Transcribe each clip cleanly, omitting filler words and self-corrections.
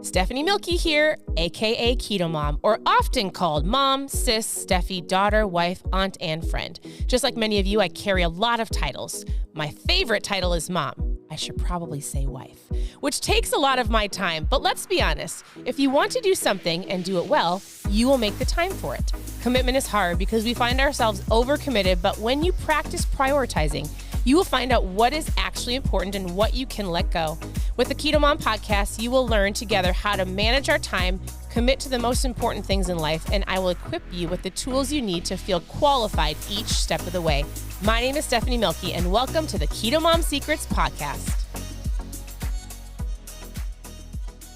Stephanie Milky here, aka KetoMOM, or often called mom, sis, Steffi, daughter, wife, aunt, and friend. Just like many of you, I carry a lot of titles. My favorite title is mom. I should probably say wife, which takes a lot of my time. But let's be honest, if you want to do something and do it well, you will make the time for it. Commitment is hard because we find ourselves overcommitted, but when you practice prioritizing, you will find out what is actually important and what you can let go. With the KetoMOM podcast, you will learn together how to manage our time, commit to the most important things in life, and I will equip you with the tools you need to feel qualified each step of the way. My name is Stephanie Milky, and welcome to the KetoMOM Secrets podcast.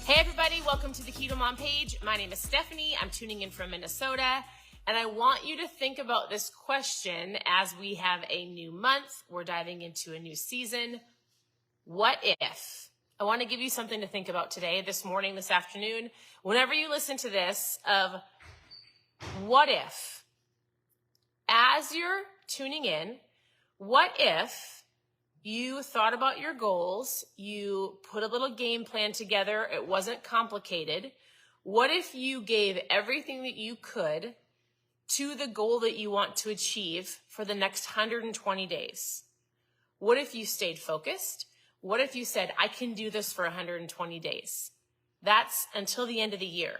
Hey everybody, welcome to the KetoMOM page. My name is Stephanie. I'm tuning in from Minnesota. And I want you to think about this question as we have a new month. We're diving into a new season. What if? I want to give you something to think about today, this morning, this afternoon, whenever you listen to this, of what if? As you're tuning in, what if you thought about your goals, you put a little game plan together, it wasn't complicated. What if you gave everything that you could to the goal that you want to achieve for the next 120 days? What if you stayed focused? What if you said, I can do this for 120 days? That's until the end of the year,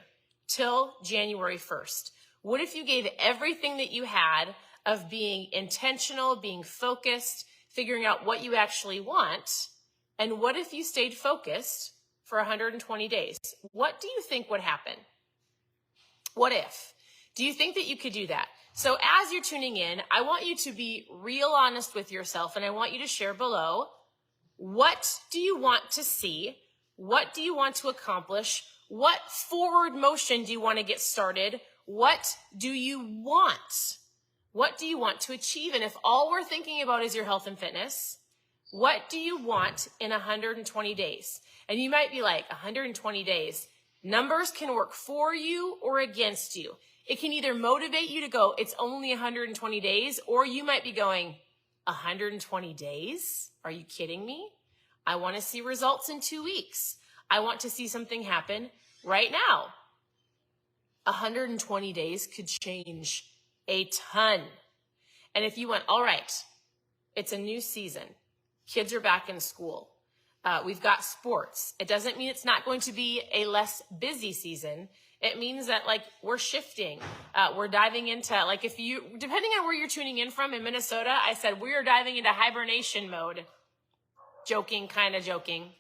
till January 1st. What if you gave everything that you had of being intentional, being focused, figuring out what you actually want? And what if you stayed focused for 120 days? What do you think would happen? What if? Do you think that you could do that? So as you're tuning in, I want you to be real honest with yourself, and I want you to share below, what do you want to see? What do you want to accomplish? What forward motion do you want to get started? What do you want? What do you want to achieve? And if all we're thinking about is your health and fitness, what do you want in 120 days? And you might be like, 120 days. Numbers can work for you or against you. It can either motivate you to go, it's only 120 days, or you might be going, 120 days? Are you kidding me? I want to see results in 2 weeks. I want to see something happen right now. 120 days could change a ton. And if you went, all right, it's a new season. Kids are back in school. We've got sports. It doesn't mean it's not going to be a less busy season. It means that we're shifting. We're diving into depending on where you're tuning in from in Minnesota, I said we are diving into hibernation mode. Joking, kind of joking.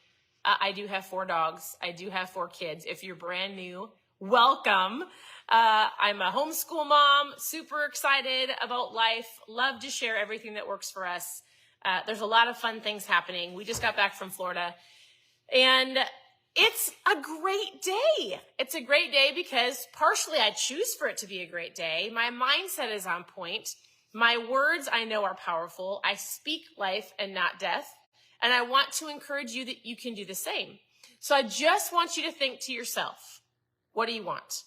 I do have 4 dogs. I do have 4 kids. If you're brand new, welcome. I'm a homeschool mom, super excited about life. Love to share everything that works for us. There's a lot of fun things happening. We just got back from Florida, and it's a great day. It's a great day because partially I choose for it to be a great day. My mindset is on point. My words I know are powerful. I speak life and not death. And I want to encourage you that you can do the same. So I just want you to think to yourself, what do you want?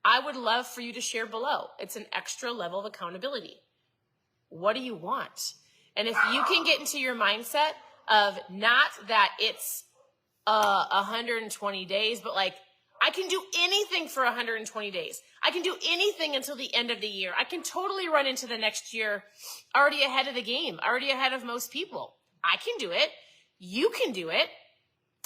I would love for you to share below. It's an extra level of accountability. What do you want? And if you can get into your mindset of not that it's 120 days, but I can do anything for 120 days. I can do anything until the end of the year. I can totally run into the next year already ahead of the game, already ahead of most people. I can do it. You can do it.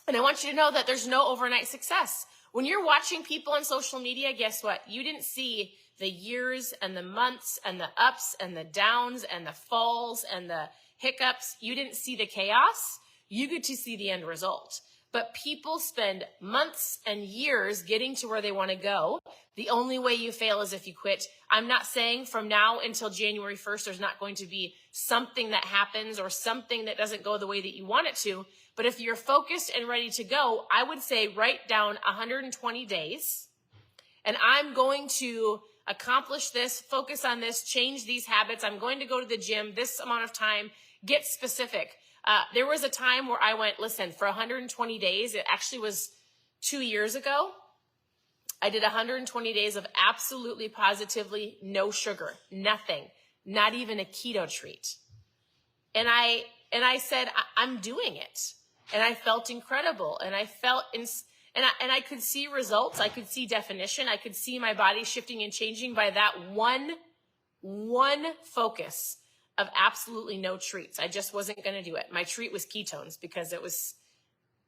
And I want you to know that there's no overnight success. When you're watching people on social media, guess what? You didn't see the years and the months and the ups and the downs and the falls and the hiccups. You didn't see the chaos. You get to see the end result. But people spend months and years getting to where they want to go. The only way you fail is if you quit. I'm not saying from now until January 1st, there's not going to be something that happens or something that doesn't go the way that you want it to. But if you're focused and ready to go, I would say write down 120 days. And I'm going to accomplish this, focus on this, change these habits. I'm going to go to the gym this amount of time, get specific. There was a time where I went, listen, for 120 days, it actually was 2 years ago. I did 120 days of absolutely positively no sugar, nothing, not even a keto treat. And I said, I'm doing it. And I felt incredible. And And I could see results. I could see definition. I could see my body shifting and changing by that one focus of absolutely no treats. I just wasn't going to do it. My treat was ketones because it was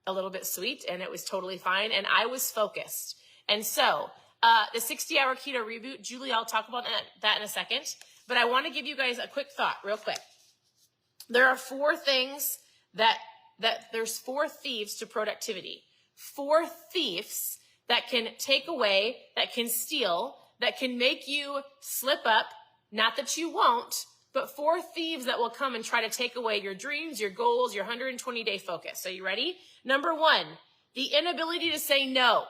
a little bit sweet and it was totally fine. And I was focused. And so the 60-hour keto reboot, Julie, I'll talk about that in a second. But I want to give you guys a quick thought real quick. There are four things that there's four thieves to productivity. Four thieves that can take away, that can steal, that can make you slip up. Not that you won't, but four thieves that will come and try to take away your dreams, your goals, your 120-day focus. Are you ready? Number one, the inability to say no.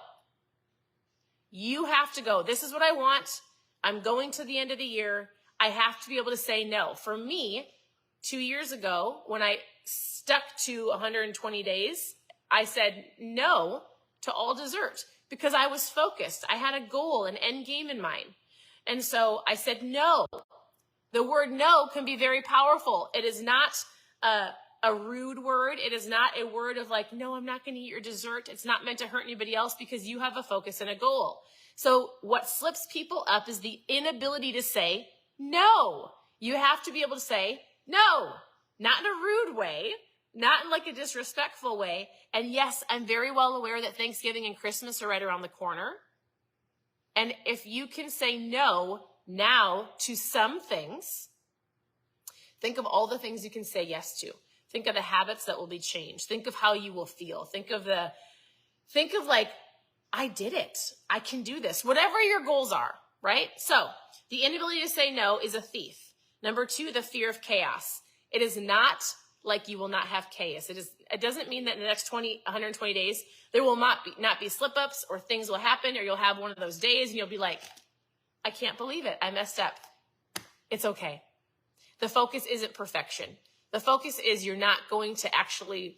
You have to go, this is what I want. I'm going to the end of the year. I have to be able to say no. For me, 2 years ago, when I stuck to 120 days, I said no to all dessert because I was focused. I had a goal, an end game in mind. And so I said no. The word no can be very powerful. It is not a rude word. It is not a word of like, no, I'm not going to eat your dessert. It's not meant to hurt anybody else because you have a focus and a goal. So what slips people up is the inability to say no. You have to be able to say no, not in a rude way, not in like a disrespectful way. And yes, I'm very well aware that Thanksgiving and Christmas are right around the corner. And if you can say no now to some things, think of all the things you can say yes to. Think of the habits that will be changed. Think of how you will feel. Think of like, I did it. I can do this. Whatever your goals are, right? So the inability to say no is a thief. Number two, the fear of chaos. It is not like you will not have chaos. It doesn't mean that in the next 120 days, there will not be slip-ups or things will happen or you'll have one of those days and you'll be like, I can't believe it. I messed up. It's okay. The focus isn't perfection. The focus is you're not going to actually,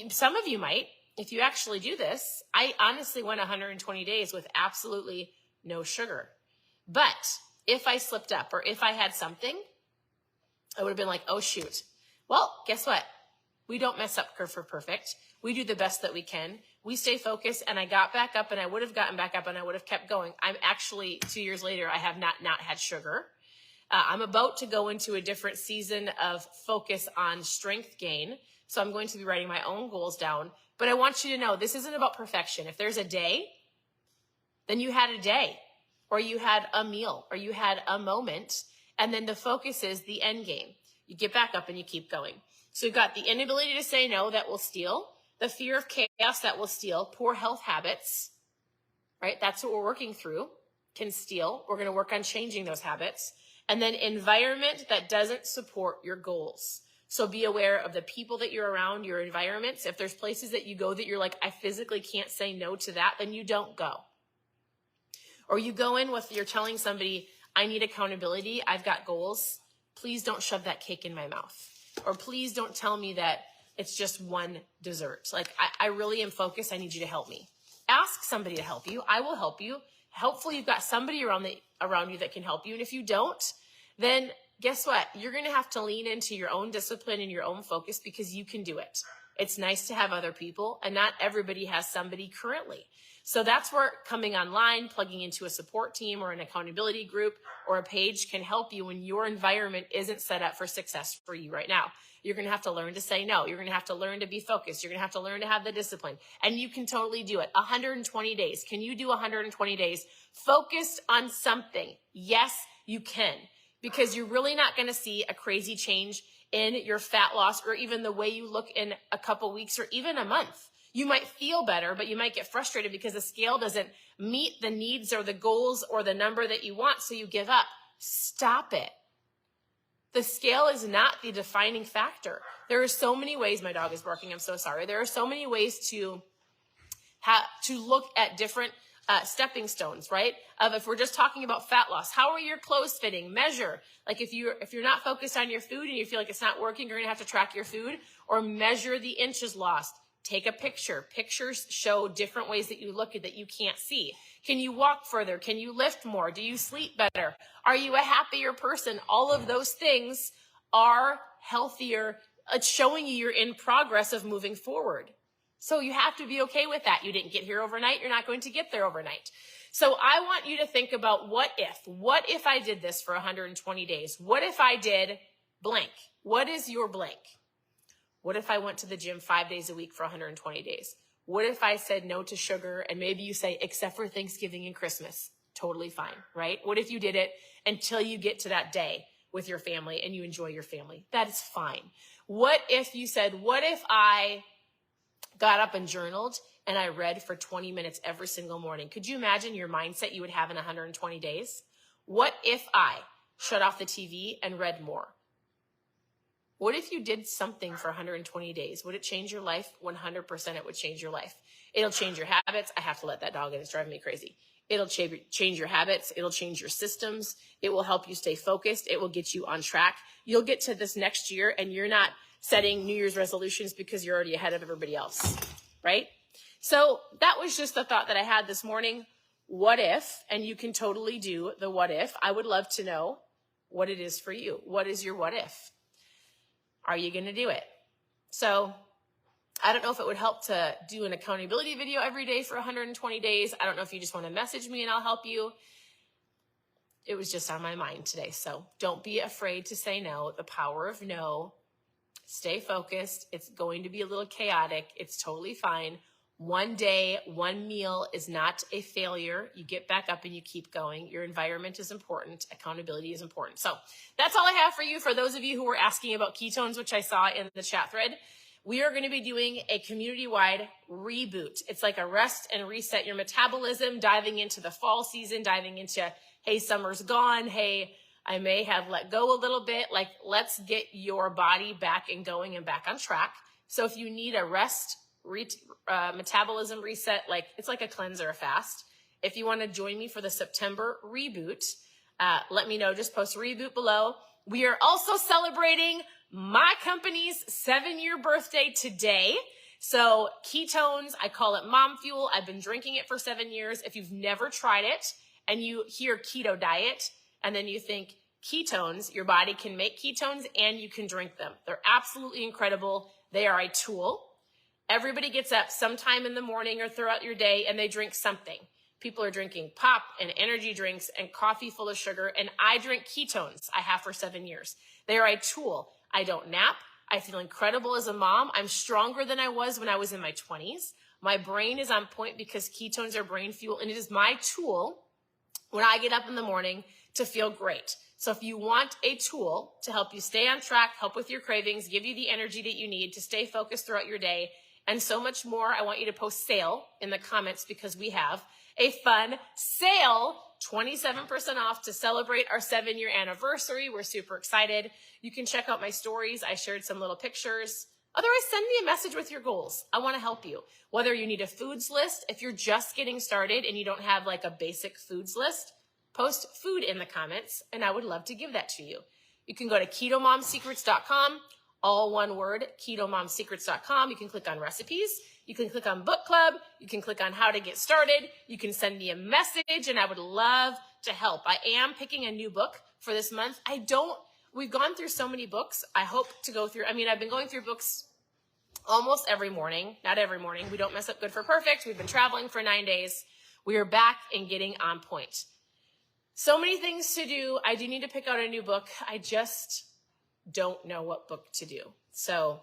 some of you might, if you actually do this. I honestly went 120 days with absolutely no sugar. But if I slipped up or if I had something, I would have been like, oh shoot. Well, guess what? We don't mess up for perfect. We do the best that we can. We stay focused and I got back up and I would have gotten back up and I would have kept going. I'm actually 2 years later, I have not had sugar. I'm about to go into a different season of focus on strength gain. So I'm going to be writing my own goals down, but I want you to know this isn't about perfection. If there's a day, then you had a day or you had a meal or you had a moment. And then the focus is the end game. You get back up and you keep going. So you've got the inability to say no that will steal, the fear of chaos that will steal, poor health habits, right? That's what we're working through, can steal. We're going to work on changing those habits. And then environment that doesn't support your goals. So be aware of the people that you're around, your environments. If there's places that you go that you're like, I physically can't say no to that, then you don't go. Or you go in with, you're telling somebody, I need accountability. I've got goals. Please don't shove that cake in my mouth. Or please don't tell me that it's just one dessert. Like, I really am focused. I need you to help me. Ask somebody to help you. I will help you. Hopefully you've got somebody around you that can help you. And if you don't, then guess what? You're going to have to lean into your own discipline and your own focus because you can do it. It's nice to have other people and not everybody has somebody currently. So that's where coming online, plugging into a support team or an accountability group or a page can help you when your environment isn't set up for success for you right now. You're going to have to learn to say no. You're going to have to learn to be focused. You're going to have to learn to have the discipline. And you can totally do it. 120 days. Can you do 120 days focused on something? Yes, you can. Because you're really not going to see a crazy change in your fat loss or even the way you look in a couple weeks or even a month. You might feel better, but you might get frustrated because the scale doesn't meet the needs or the goals or the number that you want, so you give up. Stop it. The scale is not the defining factor. There are so many ways, my dog is barking, I'm so sorry. There are so many ways to look at different stepping stones, right? If we're just talking about fat loss, how are your clothes fitting? Measure. Like if you're not focused on your food and you feel like it's not working, you're going to have to track your food or measure the inches lost. Take a picture. Pictures show different ways that you look at that you can't see. Can you walk further? Can you lift more? Do you sleep better? Are you a happier person? All of those things are healthier. It's showing you you're in progress of moving forward. So you have to be okay with that. You didn't get here overnight. You're not going to get there overnight. So I want you to think about what if I did this for 120 days? What if I did blank? What is your blank? What if I went to the gym 5 days a week for 120 days? What if I said no to sugar? And maybe you say, except for Thanksgiving and Christmas, totally fine, right? What if you did it until you get to that day with your family and you enjoy your family? That is fine. What if you said, what if I got up and journaled and I read for 20 minutes every single morning? Could you imagine your mindset you would have in 120 days? What if I shut off the TV and read more? What if you did something for 120 days? Would it change your life? 100% it would change your life. It'll change your habits. I have to let that dog in. It's driving me crazy. It'll change your habits. It'll change your systems. It will help you stay focused. It will get you on track. You'll get to this next year and you're not setting New Year's resolutions because you're already ahead of everybody else, right? So that was just the thought that I had this morning. What if, and you can totally do the what if. I would love to know what it is for you. What is your what if? Are you going to do it? So I don't know if it would help to do an accountability video every day for 120 days. I don't know if you just want to message me and I'll help you. It was just on my mind today. So don't be afraid to say no. The power of no. Stay focused. It's going to be a little chaotic. It's totally fine. One day, one meal is not a failure. You get back up and you keep going. Your environment is important. Accountability is important. So that's all I have for you. For those of you who were asking about ketones, which I saw in the chat thread, we are going to be doing a community-wide reboot. It's like a rest and reset your metabolism, diving into the fall season, diving into, hey, summer's gone. Hey, I may have let go a little bit. Like, let's get your body back and going and back on track. So if you need a rest, metabolism reset, like it's like a cleanse or a fast. If you want to join me for the September reboot, let me know. Just post reboot below. We are also celebrating my company's 7-year birthday today. So ketones, I call it Mom Fuel. I've been drinking it for 7 years. If you've never tried it and you hear keto diet and then you think ketones, your body can make ketones and you can drink them. They're absolutely incredible. They are a tool. Everybody gets up sometime in the morning or throughout your day and they drink something. People are drinking pop and energy drinks and coffee full of sugar, and I drink ketones. I have for 7 years. They are a tool. I don't nap. I feel incredible as a mom. I'm stronger than I was when I was in my 20s. My brain is on point because ketones are brain fuel, and it is my tool when I get up in the morning to feel great. So if you want a tool to help you stay on track, help with your cravings, give you the energy that you need to stay focused throughout your day, and so much more, I want you to post sale in the comments because we have a fun sale, 27% off to celebrate our 7-year anniversary. We're super excited. You can check out my stories. I shared some little pictures. Otherwise, send me a message with your goals. I want to help you. Whether you need a foods list, if you're just getting started and you don't have like a basic foods list, post food in the comments and I would love to give that to you. You can go to ketomomsecrets.com. All one word, ketomomsecrets.com. You can click on recipes. You can click on book club. You can click on how to get started. You can send me a message and I would love to help. I am picking a new book for this month. We've gone through so many books. I hope to go through, I've been going through books almost every morning, not every morning. We don't mess up good for perfect. We've been traveling for 9 days. We are back and getting on point. So many things to do. I do need to pick out a new book. I just don't know what book to do. So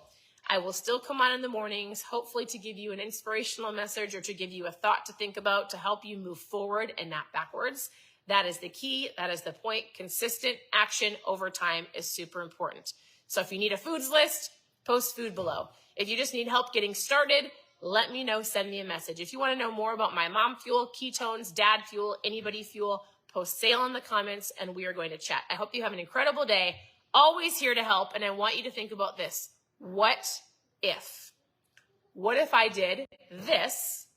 I will still come on in the mornings, hopefully to give you an inspirational message or to give you a thought to think about to help you move forward and not backwards. That is the key. That is the point. Consistent action over time is super important. So if you need a foods list, post food below. If you just need help getting started, let me know. Send me a message. If you want to know more about my mom fuel, ketones, dad fuel, anybody fuel, post sale in the comments and we are going to chat. I hope you have an incredible day. Always here to help. And I want you to think about this. What if? What if I did this,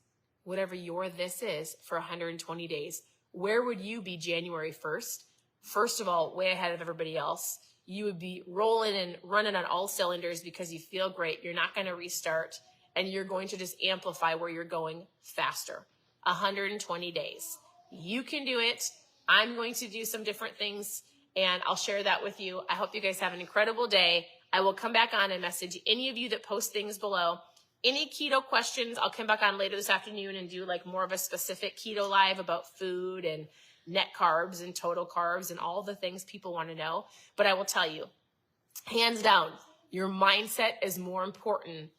whatever your this is, for 120 days? Where would you be January 1st? First of all, way ahead of everybody else. You would be rolling and running on all cylinders because you feel great. You're not going to restart and you're going to just amplify where you're going faster. 120 days. You can do it. I'm going to do some different things and I'll share that with you. I hope you guys have an incredible day. I will come back on and message any of you that post things below. Any keto questions, I'll come back on later this afternoon and do like more of a specific keto live about food and net carbs and total carbs and all the things people want to know. But I will tell you, hands down, your mindset is more important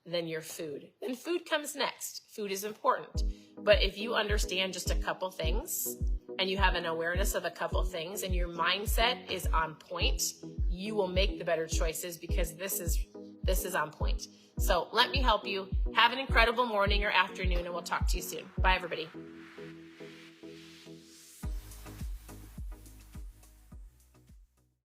than your food. And food comes next. Food is important. But if you understand just a couple things and you have an awareness of a couple things and your mindset is on point, you will make the better choices because this is on point. So let me help you. Have an incredible morning or afternoon, and we'll talk to you soon. Bye, everybody.